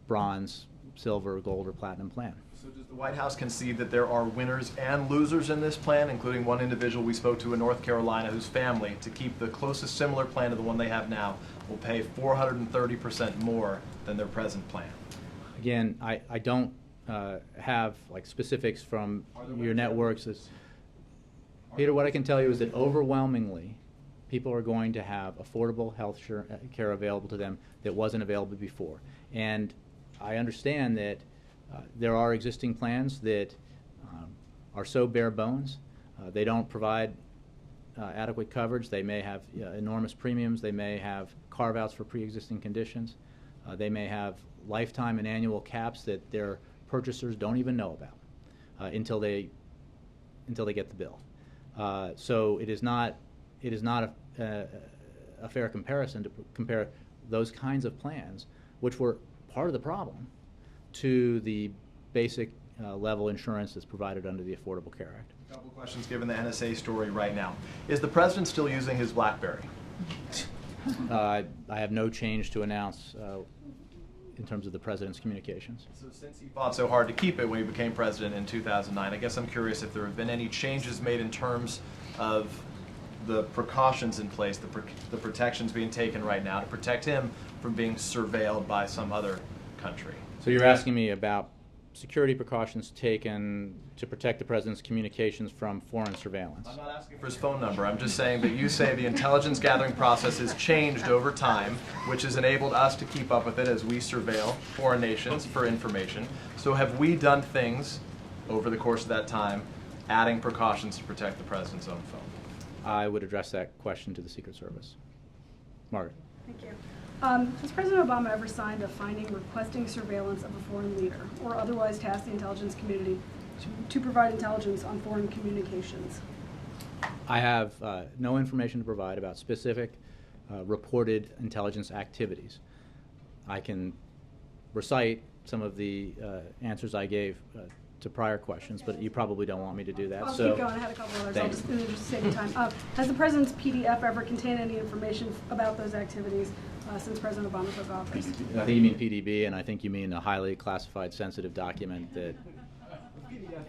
bronze, silver, gold, or platinum plan. So does the White House concede that there are winners and losers in this plan, including one individual we spoke to in North Carolina whose family, to keep the closest similar plan to the one they have now, will pay 430% more than their present plan? Again, I don't have like specifics from your networks. Peter, what I can tell you is that overwhelmingly, people are going to have affordable health care available to them that wasn't available before. And I understand that there are existing plans that are so bare bones. They don't provide adequate coverage. They may have enormous premiums. They may have carve-outs for pre-existing conditions. They may have lifetime and annual caps that their purchasers don't even know about until they get the bill. So it is not a fair comparison to compare those kinds of plans, which were part of the problem, to the basic level insurance that's provided under the Affordable Care Act. A couple questions given the NSA story right now. Is the president still using his BlackBerry? I have no change to announce in terms of the president's communications. So since he fought so hard to keep it when he became president in 2009, I guess I'm curious if there have been any changes made in terms of the precautions in place, the protections being taken right now to protect him from being surveilled by some other country. So you're asking me about security precautions taken to protect the president's communications from foreign surveillance. I'm not asking for his phone number. I'm just saying that you say the intelligence gathering process has changed over time, which has enabled us to keep up with it as we surveil foreign nations for information. So have we done things over the course of that time, adding precautions to protect the president's own phone? I would address that question to the Secret Service. Margaret. Thank you. Has President Obama ever signed a finding requesting surveillance of a foreign leader or otherwise tasked the intelligence community to provide intelligence on foreign communications? I have no information to provide about specific reported intelligence activities. I can recite some of the answers I gave to prior questions, but you probably don't want me to do that. I'll so keep going. I had a couple others. Thanks. I'll just save time. Has the president's PDF ever contained any information about those activities since President Obama took office? I think you mean PDB, and I think you mean a highly classified, sensitive document that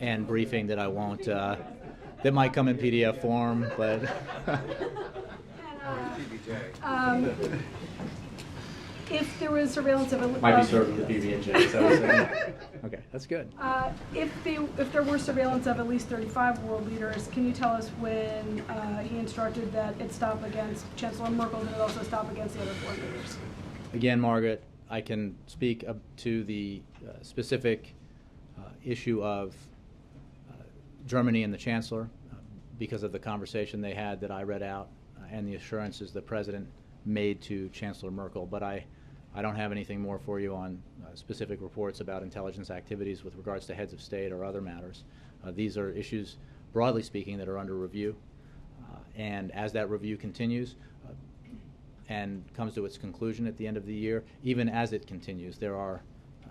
and briefing that I won't. That might come in PDF form, but. If there was surveillance of a might be served with the PB&J. So okay, that's good. If there were surveillance of at least 35 world leaders, can you tell us when he instructed that it stop against Chancellor Merkel, and it also stop against the other foreign leaders? Again, Margaret, I can speak to the specific issue of Germany and the Chancellor because of the conversation they had that I read out and the assurances the President made to Chancellor Merkel. But I don't have anything more for you on specific reports about intelligence activities with regards to heads of state or other matters. These are issues, broadly speaking, that are under review. And as that review continues and comes to its conclusion at the end of the year, even as it continues, there are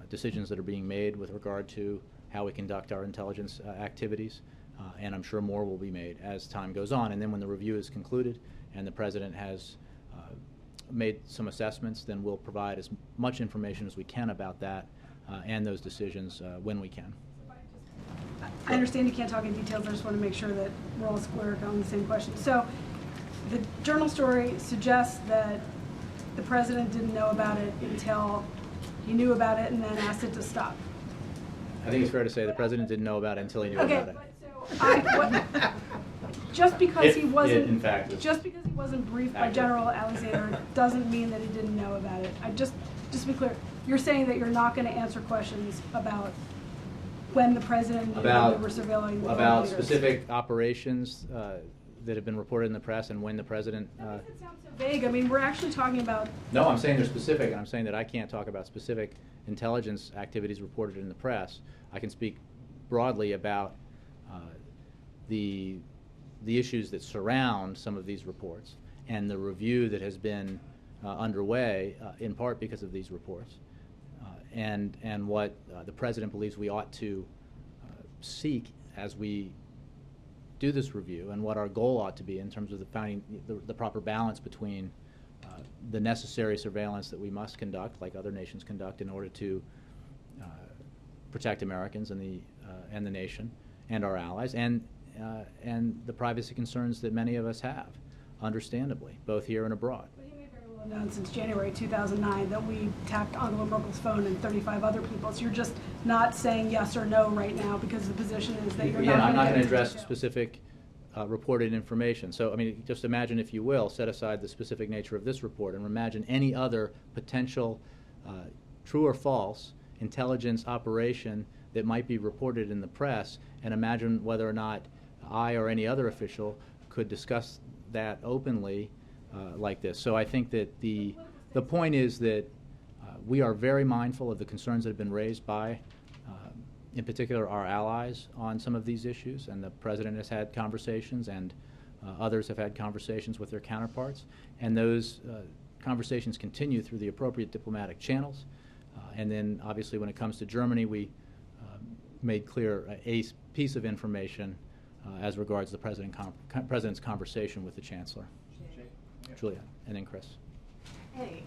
decisions that are being made with regard to how we conduct our intelligence activities. And I'm sure more will be made as time goes on. And then when the review is concluded and the President has made some assessments, then we'll provide as much information as we can about that and those decisions when we can. I understand you can't talk in details. I just want to make sure that we're all square on the same question. So the journal story suggests that the President didn't know about it until he knew about it and then asked it to stop. I think it's fair to say the President didn't know about it until he knew about it. Just because he wasn't, in fact, just because he wasn't briefed by General Alexander doesn't mean that he didn't know about it. Just to be clear, you're saying that you're not going to answer questions about when the President knew that we were surveilling the about leaders. specific operations that have been reported in the press and when the President. That makes it sound so vague. I mean, we're actually talking about. No, I'm saying they're specific, and I'm saying that I can't talk about specific intelligence activities reported in the press. I can speak broadly about the issues that surround some of these reports and the review that has been underway in part because of these reports and what the President believes we ought to seek as we do this review and what our goal ought to be in terms of finding the proper balance between the necessary surveillance that we must conduct, like other nations conduct, in order to protect Americans and the nation and our allies, and the privacy concerns that many of us have, understandably, both here and abroad. But you may very well have known since January 2009 that we tapped Angela Merkel's phone and 35 other people. So you're just not saying yes or no right now because the position is that you're Yeah, I'm not going to into address detail. specific reported information. So, I mean, just imagine, if you will, set aside the specific nature of this report and imagine any other potential true or false intelligence operation that might be reported in the press, and imagine whether or not I or any other official could discuss that openly like this. So I think that the point is that we are very mindful of the concerns that have been raised by, in particular, our allies on some of these issues, and the President has had conversations, and others have had conversations with their counterparts, and those conversations continue through the appropriate diplomatic channels. And then, obviously, when it comes to Germany, we made clear a piece of information as regards the President's conversation with the Chancellor. Julia, and then Chris. Hey,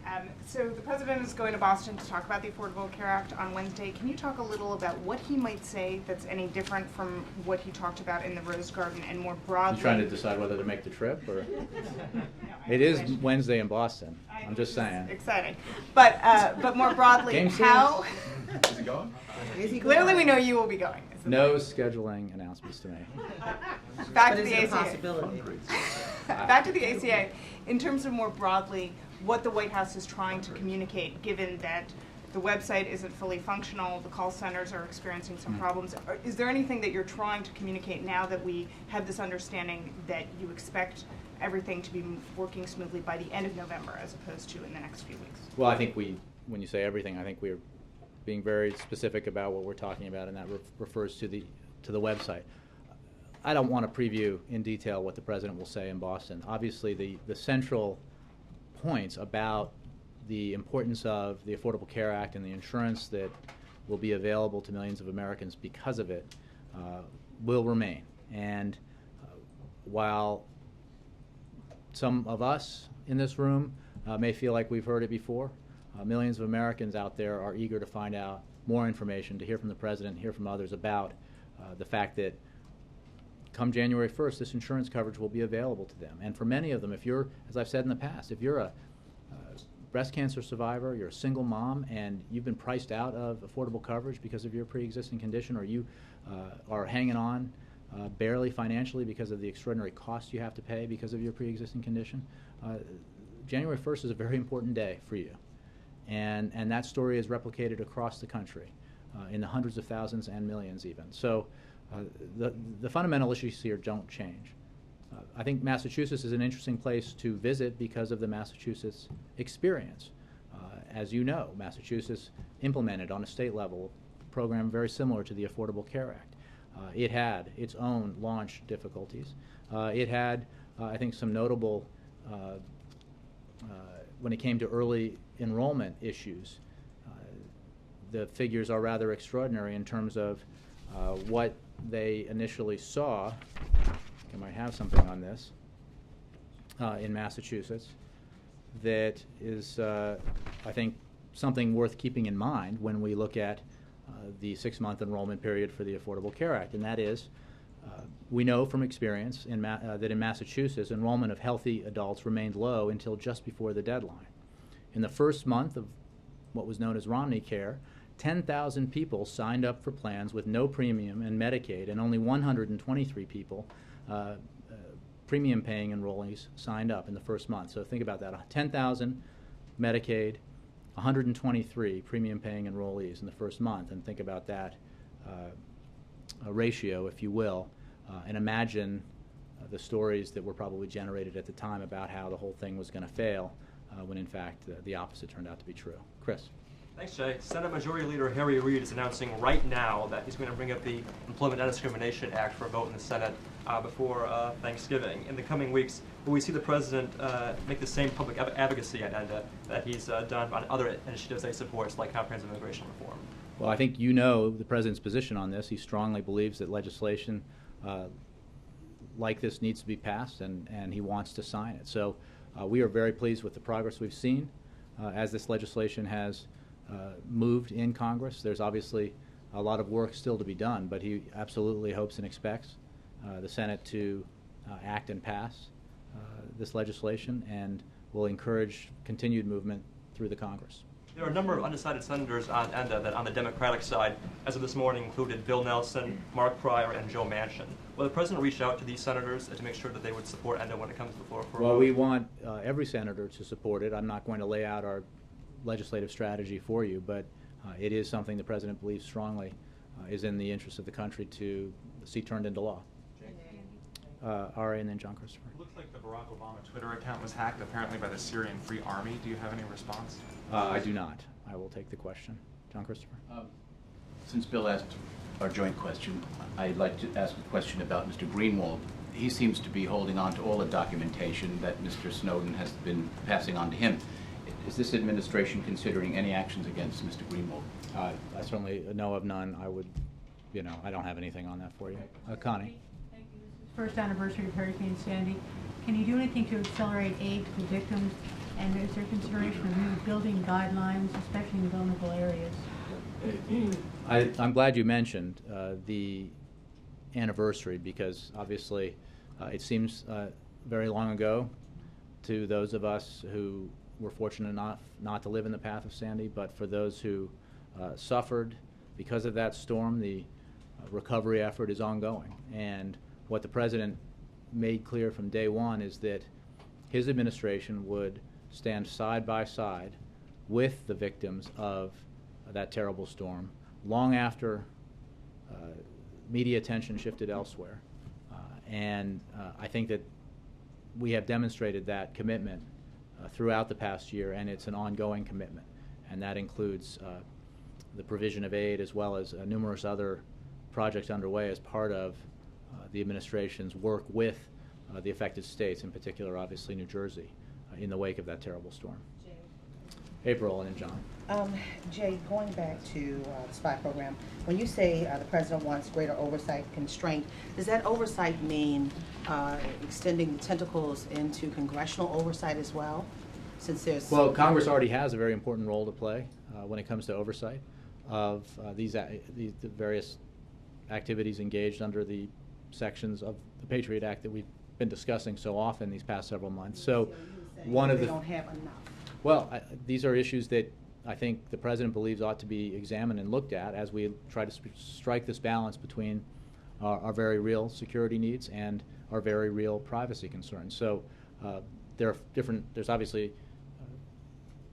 so the President is going to Boston to talk about the Affordable Care Act on Wednesday. Can you talk a little about what he might say that's any different from what he talked about in the Rose Garden, and more broadly? You trying to decide whether to make the trip, or? It is Wednesday in Boston. I'm just saying. Exciting, but more broadly, Game how? Is it going? Clearly, we know you will be going. is the No point. scheduling announcements to me. Back But to is the it a ACA. possibility? Back to the ACA. In terms of more broadly, what the White House is trying to communicate, given that the website isn't fully functional, the call centers are experiencing some problems. Is there anything that you're trying to communicate now that we have this understanding that you expect everything to be working smoothly by the end of November as opposed to in the next few weeks? Well, I think when you say everything, I think we're being very specific about what we're talking about, and that refers to the website. I don't want to preview in detail what the President will say in Boston. Obviously, the central points about the importance of the Affordable Care Act and the insurance that will be available to millions of Americans because of it will remain. And while some of us in this room may feel like we've heard it before, millions of Americans out there are eager to find out more information, to hear from the President, hear from others about the fact that come January 1st, this insurance coverage will be available to them. And for many of them, if you're, as I've said in the past, if you're a breast cancer survivor, you're a single mom, and you've been priced out of affordable coverage because of your pre-existing condition, or you are hanging on barely financially because of the extraordinary costs you have to pay because of your pre-existing condition, January 1st is a very important day for you. And that story is replicated across the country in the hundreds of thousands and millions even. So the fundamental issues here don't change. I think Massachusetts is an interesting place to visit because of the Massachusetts experience. As you know, Massachusetts implemented on a state level a program very similar to the Affordable Care Act. It had its own launch difficulties. It had, I think, some notable, when it came to early enrollment issues, the figures are rather extraordinary in terms of what they initially saw. I might have something on this in Massachusetts that is, I think, something worth keeping in mind when we look at the 6-month enrollment period for the Affordable Care Act, and that is, we know from experience that in Massachusetts, enrollment of healthy adults remained low until just before the deadline. In the first month of what was known as Romney Care, 10,000 people signed up for plans with no premium and Medicaid, and only 123 people, premium-paying enrollees, signed up in the first month. So think about that: 10,000 Medicaid, 123 premium-paying enrollees in the first month, and think about that ratio, if you will, and imagine the stories that were probably generated at the time about how the whole thing was going to fail, when in fact the opposite turned out to be true. Chris. Thanks, Jay. Senate Majority Leader Harry Reid is announcing right now that he's going to bring up the Employment Non-Discrimination Act for a vote in the Senate before Thanksgiving. In the coming weeks, will we see the President make the same public advocacy agenda that he's done on other initiatives that he supports, like comprehensive immigration reform? Well, I think you know the President's position on this. He strongly believes that legislation like this needs to be passed, and he wants to sign it. So we are very pleased with the progress we've seen as this legislation has moved in Congress. There's obviously a lot of work still to be done, but he absolutely hopes and expects the Senate to act and pass this legislation, and will encourage continued movement through the Congress. There are a number of undecided senators on ENDA that on the Democratic side, as of this morning, included Bill Nelson, Mark Pryor, and Joe Manchin. Will the President reach out to these senators to make sure that they would support ENDA when it comes to the floor for a Well, vote? we want every senator to support it. I'm not going to lay out our legislative strategy for you, but it is something the President believes strongly is in the interest of the country to see turned into law. R.A. and then John Christopher. It looks like the Barack Obama Twitter account was hacked, apparently by the Syrian Free Army. Do you have any response? I do not. I will take the question. John Christopher. Since Bill asked our joint question, I'd like to ask a question about Mr. Greenwald. He seems to be holding on to all the documentation that Mr. Snowden has been passing on to him. Is this administration considering any actions against Mr. Greenwald? I certainly know of none. I would, I don't have anything on that for you. Connie. Thank you. This is first anniversary of Hurricane Sandy. Can you do anything to accelerate aid to the victims? And is there consideration of new building guidelines, especially in vulnerable areas? I'm glad you mentioned the anniversary, because obviously it seems very long ago to those of us who were fortunate enough not to live in the path of Sandy, but for those who suffered because of that storm, the recovery effort is ongoing. And what the President made clear from day one is that his administration would stand side by side with the victims of that terrible storm long after media attention shifted elsewhere. And I think that we have demonstrated that commitment throughout the past year, and it's an ongoing commitment. And that includes the provision of aid, as well as numerous other projects underway as part of the administration's work with the affected states, in particular, obviously, New Jersey, in the wake of that terrible storm. April and then John. Jay, going back to the spy program, when you say the President wants greater oversight constraint, does that oversight mean extending the tentacles into congressional oversight as well? Since there's Well, Congress already has a very important role to play when it comes to oversight of the various activities engaged under the sections of the Patriot Act that we've been discussing so often these past several months. So one of they the don't have enough. Well, these are issues that I think the President believes ought to be examined and looked at as we try to strike this balance between our very real security needs and our very real privacy concerns. So there's obviously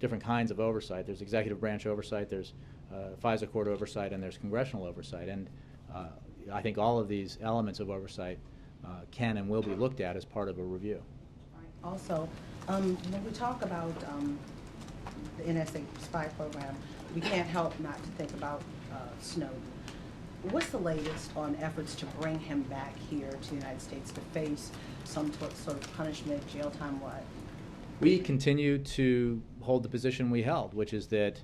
different kinds of oversight. There's executive branch oversight, there's FISA court oversight, and there's congressional oversight. And I think all of these elements of oversight can and will be looked at as part of a review. Also, when we talk about the NSA spy program, we can't help not to think about Snowden. What's the latest on efforts to bring him back here to the United States to face some sort of punishment, jail time, what? We continue to hold the position we held, which is that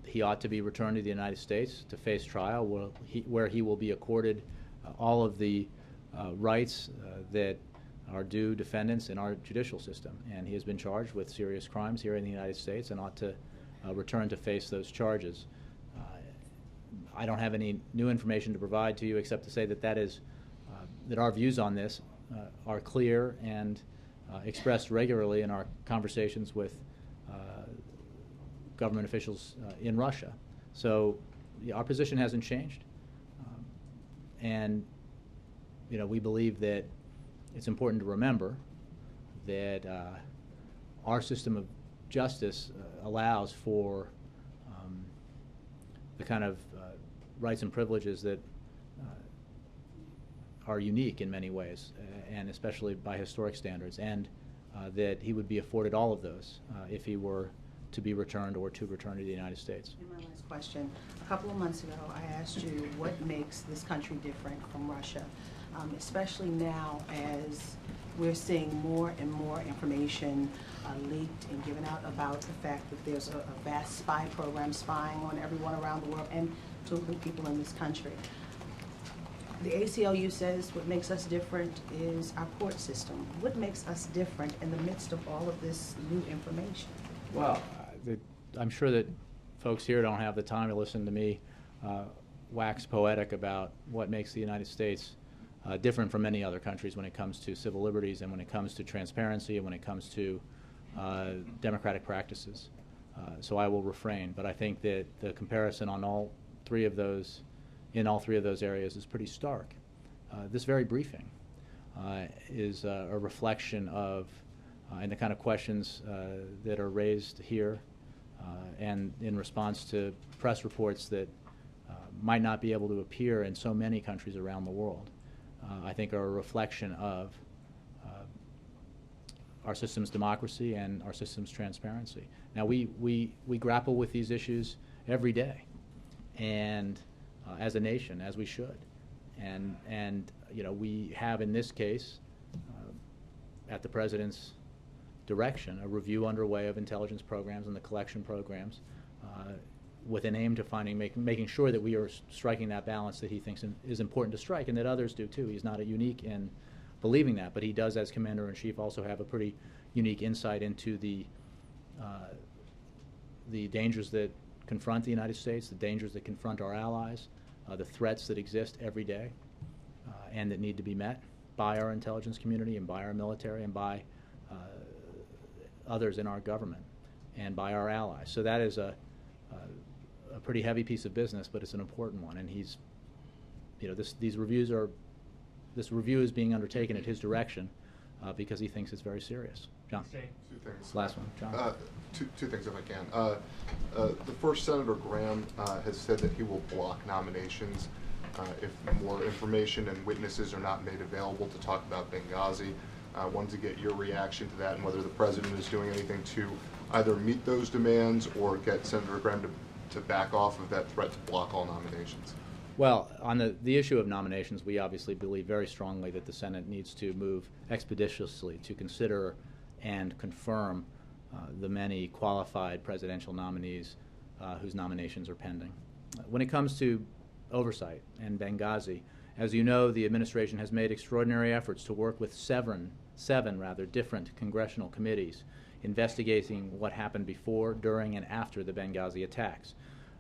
he ought to be returned to the United States to face trial, where he will be accorded all of the rights that are due defendants in our judicial system. And he has been charged with serious crimes here in the United States and ought to return to face those charges. I don't have any new information to provide to you except to say that that our views on this are clear and expressed regularly in our conversations with government officials in Russia. So our position hasn't changed. And we believe that it's important to remember that our system of justice allows for the kind of rights and privileges that are unique in many ways, and especially by historic standards, and that he would be afforded all of those if he were to be returned or to return to the United States. And my last question. A couple of months ago, I asked you what makes this country different from Russia, especially now as we're seeing more and more information leaked and given out about the fact that there's a vast spy program spying on everyone around the world and to people in this country. The ACLU says what makes us different is our court system. What makes us different in the midst of all of this new information? Well, I'm sure that folks here don't have the time to listen to me wax poetic about what makes the United States different from many other countries when it comes to civil liberties and when it comes to transparency and when it comes to democratic practices. So I will refrain, but I think that the comparison on all three of those, in all three of those areas, is pretty stark. This very briefing is a reflection of and the kind of questions that are raised here and in response to press reports that might not be able to appear in so many countries around the world, I think are a reflection of our system's democracy and our system's transparency. Now, we grapple with these issues every day, and as a nation, as we should. And you know, we have in this case, at the President's direction, a review underway of intelligence programs and the collection programs with an aim to making sure that we are striking that balance that he thinks is important to strike, and that others do too. He's not unique in believing that, but he does, as Commander-in-Chief, also have a pretty unique insight into the dangers that confront the United States, the dangers that confront our allies, the threats that exist every day and that need to be met by our intelligence community and by our military and by others in our government and by our allies. So that is a pretty heavy piece of business, but it's an important one. And he's, you know, this review is being undertaken at his direction because he thinks it's very serious. John. Two things. Last one, John. Two things, if I can. The first, Senator Graham has said that he will block nominations if more information and witnesses are not made available to talk about Benghazi. I wanted to get your reaction to that and whether the President is doing anything to either meet those demands or get Senator Graham to back off of that threat to block all nominations. Well, on the issue of nominations, we obviously believe very strongly that the Senate needs to move expeditiously to consider and confirm the many qualified presidential nominees whose nominations are pending. When it comes to oversight and Benghazi, as you know, the administration has made extraordinary efforts to work with seven different congressional committees investigating what happened before, during, and after the Benghazi attacks.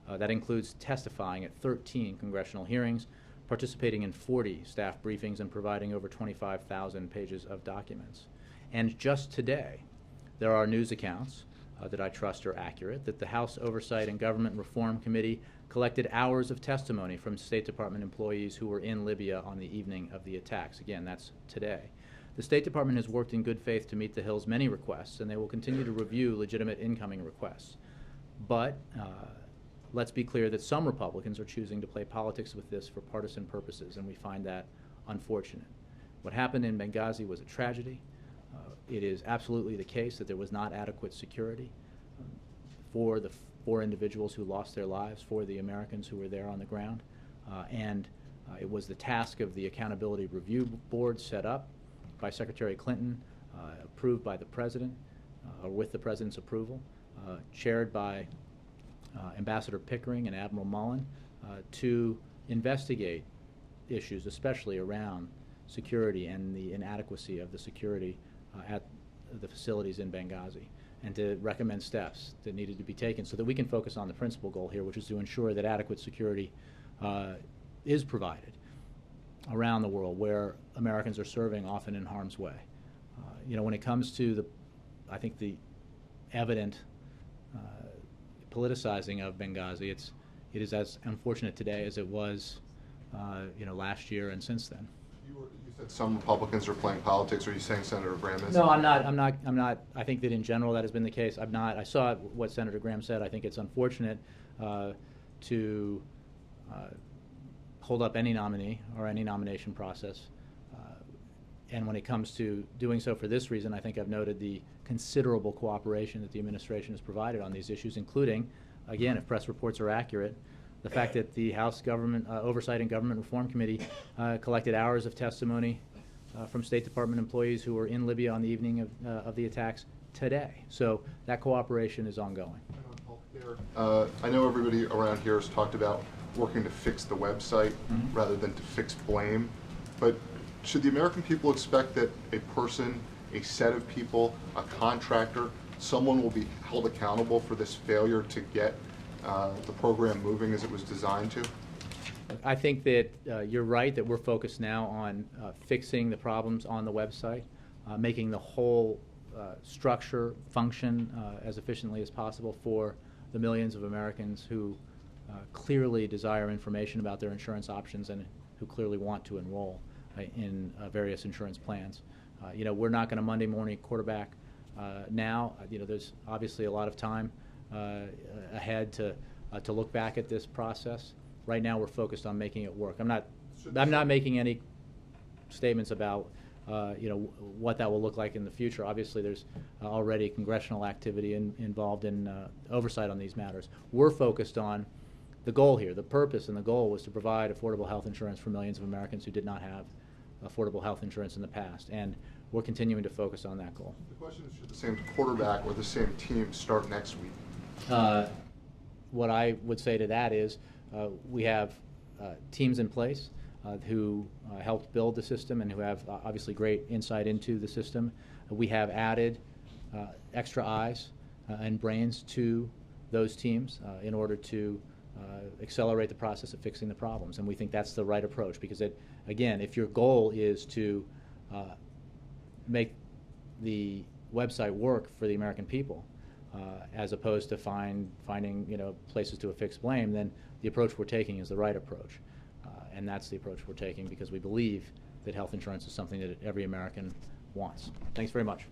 That includes testifying at 13 congressional hearings, participating in 40 staff briefings, and providing over 25,000 pages of documents. And just today, there are news accounts that I trust are accurate that the House Oversight and Government Reform Committee collected hours of testimony from State Department employees who were in Libya on the evening of the attacks. Again, that's today. The State Department has worked in good faith to meet the Hill's many requests, and they will continue to review legitimate incoming requests. But let's be clear that some Republicans are choosing to play politics with this for partisan purposes, and we find that unfortunate. What happened in Benghazi was a tragedy. It is absolutely the case that there was not adequate security for the 4 individuals who lost their lives, for the Americans who were there on the ground. And it was the task of the Accountability Review Board set up by Secretary Clinton, approved by the President, or with the President's approval, chaired by Ambassador Pickering and Admiral Mullen, to investigate issues, especially around security and the inadequacy of the security at the facilities in Benghazi, and to recommend steps that needed to be taken so that we can focus on the principal goal here, which is to ensure that adequate security is provided around the world where Americans are serving, often in harm's way. You know, when it comes to I think the evident politicizing of Benghazi, it is as unfortunate today as it was, you know, last year and since then. You said some Republicans are playing politics. Are you saying Senator Graham is? No, I'm not. I think that in general that has been the case. I'm not. I saw what Senator Graham said. I think it's unfortunate to hold up any nominee or any nomination process. And when it comes to doing so for this reason, I think I've noted the considerable cooperation that the administration has provided on these issues, including, again, if press reports are accurate, the fact that the House Government Oversight and Government Reform Committee collected hours of testimony from State Department employees who were in Libya on the evening of the attacks today. So that cooperation is ongoing. I know everybody around here has talked about working to fix the website rather than to fix blame, but should the American people expect that a person, a set of people, a contractor, someone will be held accountable for this failure to get the program moving as it was designed to? I think that you're right that we're focused now on fixing the problems on the website, making the whole structure function as efficiently as possible for the millions of Americans who clearly desire information about their insurance options and who clearly want to enroll in various insurance plans. You know, we're not going to Monday morning quarterback now. You know, there's obviously a lot of time ahead to look back at this process. Right now, we're focused on making it work. I'm not making any statements about you know, what that will look like in the future. Obviously, there's already congressional activity involved in oversight on these matters. We're focused on the goal here. The purpose and the goal was to provide affordable health insurance for millions of Americans who did not have affordable health insurance in the past, and we're continuing to focus on that goal. The question is, should the same quarterback or the same team start next week? What I would say to that is we have teams in place who helped build the system and who have obviously great insight into the system. We have added extra eyes and brains to those teams in order to accelerate the process of fixing the problems, and we think that's the right approach because, again, if your goal is to make the website work for the American people, as opposed to finding you know, places to affix blame, then the approach we're taking is the right approach. And that's the approach we're taking because we believe that health insurance is something that every American wants. Thanks very much.